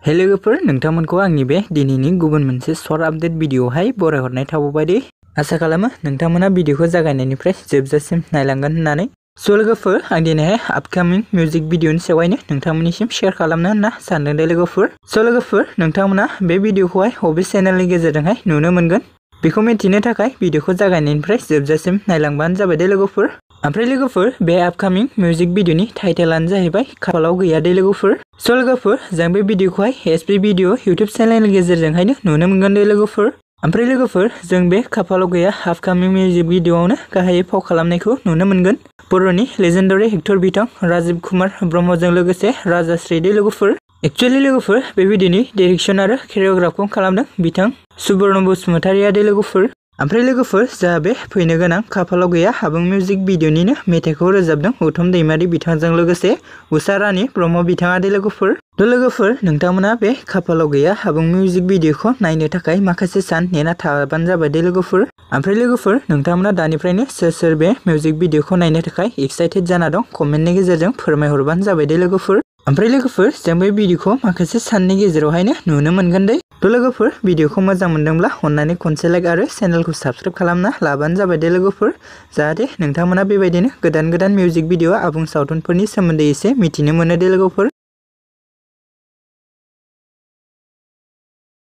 हे लोगोफोर नोंथांमोनखौ आंनि बे दिनैनि गुबुन मोनसे शर्ट आपडेट भिडिअआवहाय बरायहरनाय थाबावबाय दे। आसा खालामो नोंथांमोना भिडिअखौ जागायनायनिफ्राय जोबजासिम नायलांगोन होननानै। स' लोगोफोर आं दिनैहाय आपकामिं मिउजिक भिडिअनि सायावहायनो नोंथांमोननिसिम शेयार खालामनो होनना सानदों दे लोगोफोर। स' लोगोफोर नोंथांमोना बे भिडिअखौहाय बबे चेनेलनि गेजेरजोंहाय नुनो मोनगोन बेखौ मिथिनो थाखाय भिडिअखौ जागायनायनिफ्राय जोबजासिम नायलांबानो जाबाय दे लोगोफोर। ओमफ्राय लोगोफोर बे आपकामिं मिउजिक भिडिअनि टाइटेलानो जाहैबाय खाफालाव गैया दे लोगोफोर। स' लोगोफोर जों बे भिडिअखौहाय एसपि भिडिअ इउटुब चेनेलनि गेजेरजोंहायनो नुनो मोनगोन दे लोगोफोर। ओमफ्राय लोगोफोर जों बे खाफालाव गैया आपकामिं मिउजिक भिडिअआवनो गाहायै फाव खालामनायखौ नुनो मोनगोन बर'नि लेजेन्डारि एक्टर बिथां राजिब कुमार ब्रह्मजों लोगोसे राजाश्री दे लोगोफोर। एक्चुअली लोगोफोर बे भिडिअनि डाइरेक्सन आरो केरिय'ग्राफखौ खालामदों बिथां सुबर्ण बसुमतारिया दे लोगोफोर। ओमफ्राय लोगोफोर जा बे फैनो गोनां खाफालाव गैया आबुं मिउजिक भिडिअनिनो मेथाइखौ रोजाबदों उत्तम दैमारि बिथांजों लोगोसे उषा रानी ब्रह्म बिथाङा दे लोगोफोर। थ' लोगोफोर नोंथांमोना बे खाफालाव गैया आबुं मिउजिक भिडिअखौ नायनो थाखाय माखासे सान नेना थाबानो जाबाय दे लोगोफोर। ओमफ्राय लोगोफोर नोंथांमोना दानिफ्रायनो सोर बे मिउजिक भिडिअखौ नायनो थाखाय एक्साइटेड जाना दं कमेन्टनि गेजेरजों फोरमायहरबानो जाबाय दे लोगोफोर। ओमफ्राय लोगोफोर जों बे भिडिअखौ माखासे साननि गेजेरावहायनो नुनो मोनगोन दे। थ' लोगोफोर भिडिअखौ मोजां मोनदोंब्ला अन्नानै खनसे लाइक आरो चेनेलखौ साबस्क्राइब खालामना लाबानो जाबाय दे लोगोफोर। जाहाथे नोंथांमोना बेबायदिनो गोदान मिउजिक भिडिअ आबुं सावथुनफोरनि सोमोन्दै एसे मिथिनो मोनो दे लोगोफोर।